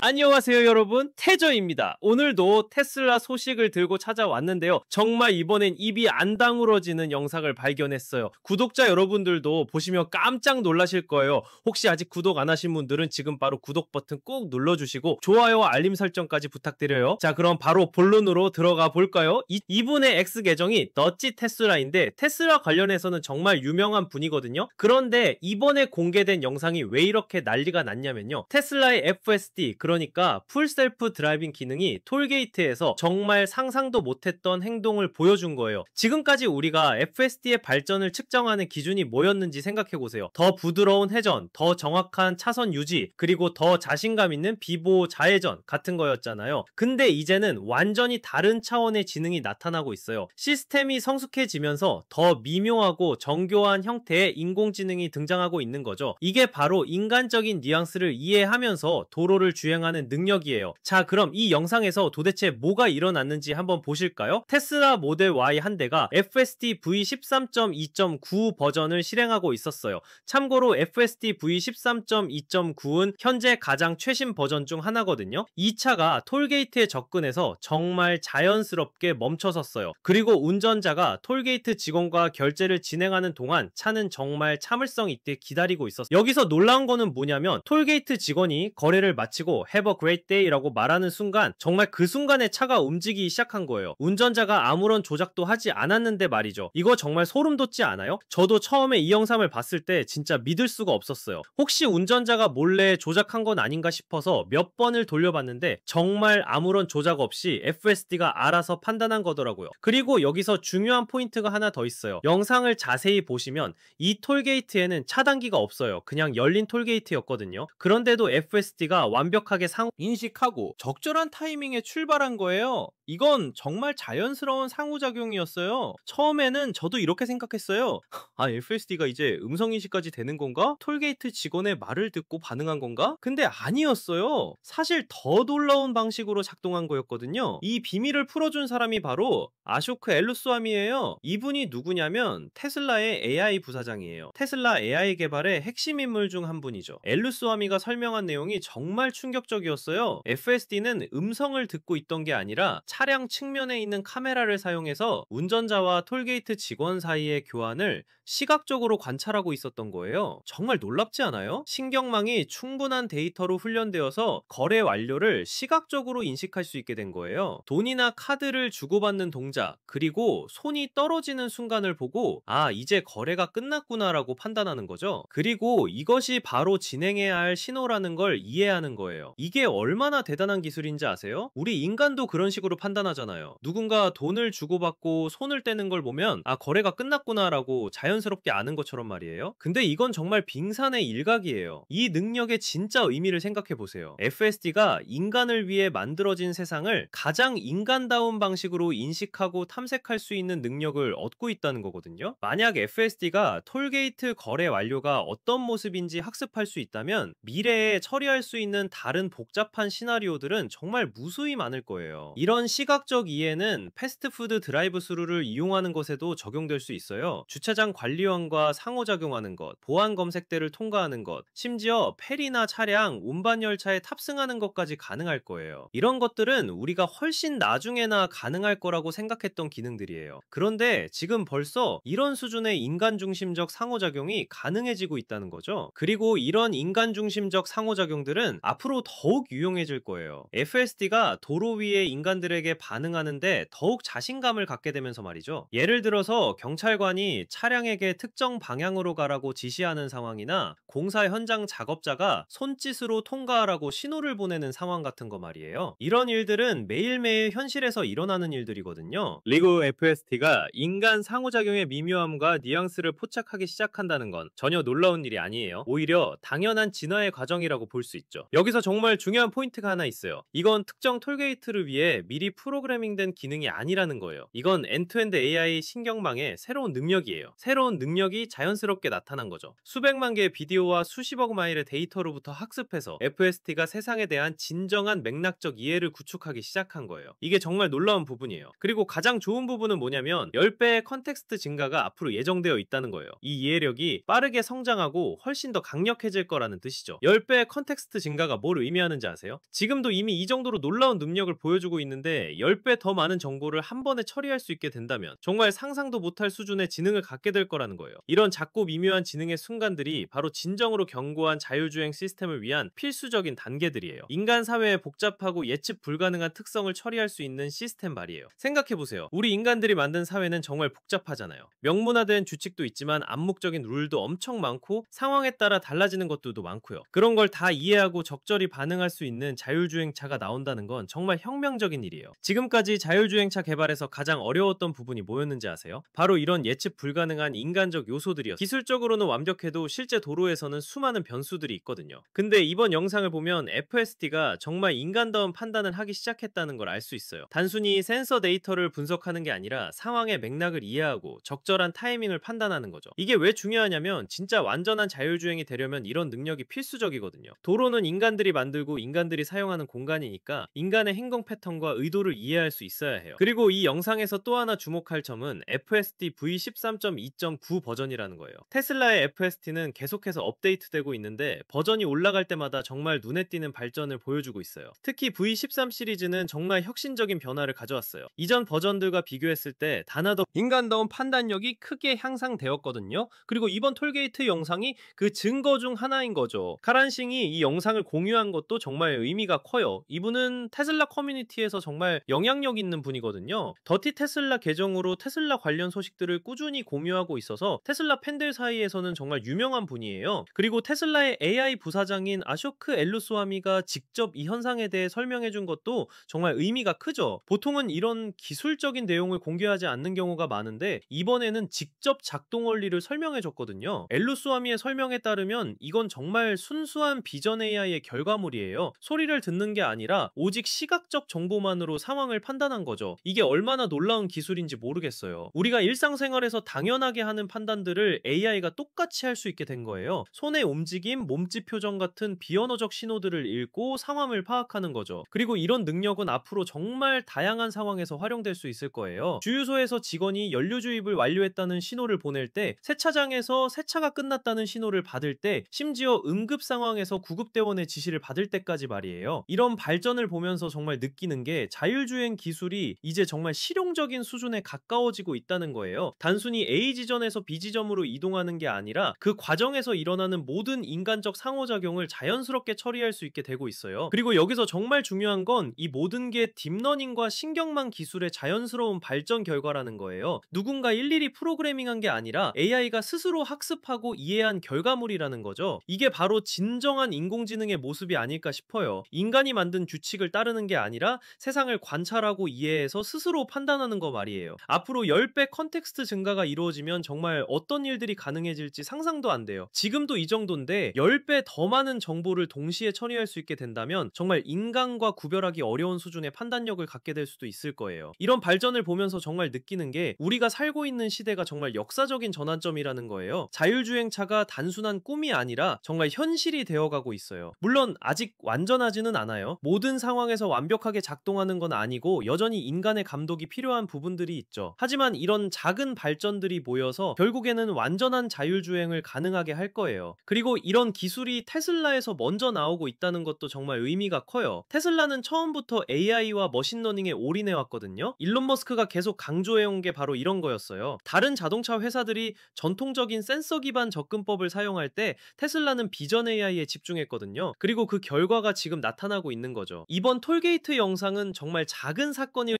안녕하세요 여러분, 태저입니다. 오늘도 테슬라 소식을 들고 찾아왔는데요. 정말 이번엔 입이 안 다물어지는 영상을 발견했어요. 구독자 여러분들도 보시면 깜짝 놀라실 거예요. 혹시 아직 구독 안 하신 분들은 지금 바로 구독 버튼 꼭 눌러주시고 좋아요와 알림 설정까지 부탁드려요. 자, 그럼 바로 본론으로 들어가 볼까요? 이분의 X 계정이 너찌 테슬라인데 테슬라 관련해서는 정말 유명한 분이거든요. 그런데 이번에 공개된 영상이 왜 이렇게 난리가 났냐면요, 테슬라의 FSD, 그러니까 풀 셀프 드라이빙 기능이 톨게이트에서 정말 상상도 못했던 행동을 보여준 거예요. 지금까지 우리가 FSD의 발전을 측정하는 기준이 뭐였는지 생각해보세요. 더 부드러운 회전, 더 정확한 차선 유지, 그리고 더 자신감 있는 비보호 좌회전 같은 거였잖아요. 근데 이제는 완전히 다른 차원의 지능이 나타나고 있어요. 시스템이 성숙해지면서 더 미묘하고 정교한 형태의 인공지능이 등장하고 있는 거죠. 이게 바로 인간적인 뉘앙스를 이해하면서 도로를 주행하는 능력이에요. 자, 그럼 이 영상에서 도대체 뭐가 일어났는지 한번 보실까요? 테슬라 모델 Y 한 대가 FSD V13.2.9 버전을 실행하고 있었어요. 참고로 FSD V13.2.9은 현재 가장 최신 버전 중 하나거든요. 이 차가 톨게이트에 접근해서 정말 자연스럽게 멈춰섰어요. 그리고 운전자가 톨게이트 직원과 결제를 진행하는 동안 차는 정말 참을성 있게 기다리고 있었어요. 여기서 놀라운 거는 뭐냐면 톨게이트 직원이 거래를 마치고 Have a great day 라고 말하는 순간 정말 그 순간에 차가 움직이기 시작한 거예요. 운전자가 아무런 조작도 하지 않았는데 말이죠. 이거 정말 소름 돋지 않아요? 저도 처음에 이 영상을 봤을 때 진짜 믿을 수가 없었어요. 혹시 운전자가 몰래 조작한 건 아닌가 싶어서 몇 번을 돌려봤는데 정말 아무런 조작 없이 FSD가 알아서 판단한 거더라고요. 그리고 여기서 중요한 포인트가 하나 더 있어요. 영상을 자세히 보시면 이 톨게이트에는 차단기가 없어요. 그냥 열린 톨게이트였거든요. 그런데도 FSD가 완벽하게 상호 인식하고 적절한 타이밍에 출발한 거예요. 이건 정말 자연스러운 상호작용이었어요. 처음에는 저도 이렇게 생각했어요. 아, FSD가 이제 음성인식까지 되는 건가? 톨게이트 직원의 말을 듣고 반응한 건가? 근데 아니었어요. 사실 더 놀라운 방식으로 작동한 거였거든요. 이 비밀을 풀어준 사람이 바로 아쇼크 엘루스와미예요. 이분이 누구냐면 테슬라의 AI 부사장이에요. 테슬라 AI 개발의 핵심 인물 중 한 분이죠. 엘루스와미가 설명한 내용이 정말 충격적이었어요. FSD는 음성을 듣고 있던 게 아니라 차량 측면에 있는 카메라를 사용해서 운전자와 톨게이트 직원 사이의 교환을 시각적으로 관찰하고 있었던 거예요. 정말 놀랍지 않아요? 신경망이 충분한 데이터로 훈련되어서 거래 완료를 시각적으로 인식할 수 있게 된 거예요. 돈이나 카드를 주고받는 동작, 그리고 손이 떨어지는 순간을 보고 아, 이제 거래가 끝났구나 라고 판단하는 거죠. 그리고 이것이 바로 진행해야 할 신호라는 걸 이해하는 거예요. 이게 얼마나 대단한 기술인지 아세요? 우리 인간도 그런 식으로 판단하잖아요. 누군가 돈을 주고받고 손을 떼는 걸 보면 아, 거래가 끝났구나 라고 자연스럽게 아는 것처럼 말이에요. 근데 이건 정말 빙산의 일각이에요. 이 능력의 진짜 의미를 생각해보세요. FSD가 인간을 위해 만들어진 세상을 가장 인간다운 방식으로 인식하고 탐색할 수 있는 능력을 얻고 있다는 거거든요. 만약 FSD가 톨게이트 거래 완료가 어떤 모습인지 학습할 수 있다면 미래에 처리할 수 있는 다른 복잡한 시나리오들은 정말 무수히 많을 거예요. 이런 시각적 이해는 패스트푸드 드라이브 스루를 이용하는 것에도 적용될 수 있어요. 주차장 관리원과 상호작용하는 것, 보안 검색대를 통과하는 것, 심지어 페리나 차량, 운반 열차에 탑승하는 것까지 가능할 거예요. 이런 것들은 우리가 훨씬 나중에나 가능할 거라고 생각했던 기능들이에요. 그런데 지금 벌써 이런 수준의 인간 중심적 상호작용이 가능해지고 있다는 거죠. 그리고 이런 인간 중심적 상호작용들은 앞으로 더욱 유용해질 거예요. FSD가 도로 위에 인간들에게 반응하는데 더욱 자신감을 갖게 되면서 말이죠. 예를 들어서 경찰관이 차량에게 특정 방향으로 가라고 지시하는 상황이나 공사 현장 작업자가 손짓으로 통과하라고 신호를 보내는 상황 같은 거 말이에요. 이런 일들은 매일매일 현실에서 일어나는 일들이거든요. 그리고 FSD가 인간 상호작용의 미묘함과 뉘앙스를 포착하기 시작한다는 건 전혀 놀라운 일이 아니에요. 오히려 당연한 진화의 과정이라고 볼 수 있죠. 여기서 정말 중요한 포인트가 하나 있어요. 이건 특정 톨게이트를 위해 미리 프로그래밍된 기능이 아니라는 거예요. 이건 엔투엔드 AI 신경망의 새로운 능력이에요. 새로운 능력이 자연스럽게 나타난 거죠. 수백만 개의 비디오와 수십억 마일의 데이터로부터 학습해서 FST가 세상에 대한 진정한 맥락적 이해를 구축하기 시작한 거예요. 이게 정말 놀라운 부분이에요. 그리고 가장 좋은 부분은 뭐냐면 10배의 컨텍스트 증가가 앞으로 예정되어 있다는 거예요. 이 이해력이 빠르게 성장하고 훨씬 더 강력해질 거라는 뜻이죠. 10배의 컨텍스트 증가가 뭘 의미하는지 아세요? 지금도 이미 이 정도로 놀라운 능력을 보여주고 있는데 10배 더 많은 정보를 한 번에 처리할 수 있게 된다면 정말 상상도 못할 수준의 지능을 갖게 될 거라는 거예요. 이런 작고 미묘한 지능의 순간들이 바로 진정으로 견고한 자율주행 시스템을 위한 필수적인 단계들이에요. 인간 사회의 복잡하고 예측 불가능한 특성을 처리할 수 있는 시스템 말이에요. 생각해보세요. 우리 인간들이 만든 사회는 정말 복잡하잖아요. 명문화된 규칙도 있지만 암묵적인 룰도 엄청 많고 상황에 따라 달라지는 것들도 많고요. 그런 걸 다 이해하고 적절히 반응할 수 있는 자율주행차가 나온다는 건 정말 혁명적인 일이에요. 지금까지 자율주행차 개발에서 가장 어려웠던 부분이 뭐였는지 아세요? 바로 이런 예측 불가능한 인간적 요소들이었어요. 기술적으로는 완벽해도 실제 도로에서는 수많은 변수들이 있거든요. 근데 이번 영상을 보면 FSD가 정말 인간다운 판단을 하기 시작했다는 걸 알 수 있어요. 단순히 센서 데이터를 분석하는 게 아니라 상황의 맥락을 이해하고 적절한 타이밍을 판단하는 거죠. 이게 왜 중요하냐면 진짜 완전한 자율주행이 되려면 이런 능력이 필수적이거든요. 도로는 인간들이 만들고 인간들이 사용하는 공간이니까 인간의 행동 패턴과 의도를 이해할 수 있어야 해요. 그리고 이 영상에서 또 하나 주목할 점은 FSD V13.2.9 버전이라는 거예요. 테슬라의 FSD는 계속해서 업데이트되고 있는데 버전이 올라갈 때마다 정말 눈에 띄는 발전을 보여주고 있어요. 특히 V13 시리즈는 정말 혁신적인 변화를 가져왔어요. 이전 버전들과 비교했을 때 단아더 인간다운 판단력이 크게 향상되었거든요. 그리고 이번 톨게이트 영상이 그 증거 중 하나인 거죠. 카란싱이 이 영상을 공유한 것도 정말 의미가 커요. 이분은 테슬라 커뮤니티에서 정말 영향력 있는 분이거든요. 더티 테슬라 계정으로 테슬라 관련 소식들을 꾸준히 공유하고 있어서 테슬라 팬들 사이에서는 정말 유명한 분이에요. 그리고 테슬라의 AI 부사장인 아쇼크 엘루스와미가 직접 이 현상에 대해 설명해준 것도 정말 의미가 크죠. 보통은 이런 기술적인 내용을 공개하지 않는 경우가 많은데 이번에는 직접 작동 원리를 설명해줬거든요. 엘루스와미의 설명에 따르면 이건 정말 순수한 비전 AI의 결과물이에요. 소리를 듣는 게 아니라 오직 시각적 정보만으로 상황을 판단한 거죠. 이게 얼마나 놀라운 기술인지 모르겠어요. 우리가 일상생활에서 당연하게 하는 판단들을 AI가 똑같이 할 수 있게 된 거예요. 손의 움직임, 몸짓 표정 같은 비언어적 신호들을 읽고 상황을 파악하는 거죠. 그리고 이런 능력은 앞으로 정말 다양한 상황에서 활용될 수 있을 거예요. 주유소에서 직원이 연료 주입을 완료했다는 신호를 보낼 때, 세차장에서 세차가 끝났다는 신호를 받을 때, 심지어 응급 상황에서 구급대원의 지시를 받을 때까지 말이에요. 이런 발전을 보면서 정말 느끼는 게 자율주행 기술이 이제 정말 실용적인 수준에 가까워지고 있다는 거예요. 단순히 A 지점에서 B 지점으로 이동하는 게 아니라 그 과정에서 일어나는 모든 인간적 상호작용을 자연스럽게 처리할 수 있게 되고 있어요. 그리고 여기서 정말 중요한 건 이 모든 게 딥러닝과 신경망 기술의 자연스러운 발전 결과라는 거예요. 누군가 일일이 프로그래밍한 게 아니라 AI가 스스로 학습하고 이해한 결과물이라는 거죠. 이게 바로 진정한 인공지능의 모습이 아닐까 싶어요. 인간이 만든 규칙을 따르는 게 아니라 세상을 관찰하고 이해해서 스스로 판단하는 거 말이에요. 앞으로 10배 컨텍스트 증가가 이루어지면 정말 어떤 일들이 가능해질지 상상도 안 돼요. 지금도 이 정도인데 10배 더 많은 정보를 동시에 처리할 수 있게 된다면 정말 인간과 구별하기 어려운 수준의 판단력을 갖게 될 수도 있을 거예요. 이런 발전을 보면서 정말 느끼는 게 우리가 살고 있는 시대가 정말 역사적인 전환점이라는 거예요. 자율주행차가 단순한 꿈이 아니라 정말 현실이 되어가고 있어요. 물론 아직 완전하지는 않아요. 모든 상황에서 완벽하게 작동하는 건 아니고 여전히 인간의 감독이 필요한 부분들이 있죠. 하지만 이런 작은 발전들이 모여서 결국에는 완전한 자율주행을 가능하게 할 거예요. 그리고 이런 기술이 테슬라에서 먼저 나오고 있다는 것도 정말 의미가 커요. 테슬라는 처음부터 AI와 머신러닝에 올인해왔거든요. 일론 머스크가 계속 강조해온 게 바로 이런 거였어요. 다른 자동차 회사들이 전통적인 센서 기반 접근법을 사용할 때 테슬라는 비전 AI에 집중했거든요. 그리고 그 결과가 지금 나타나고 있는 거죠. 이번 톨게이트 영상은 정말 작은 사건이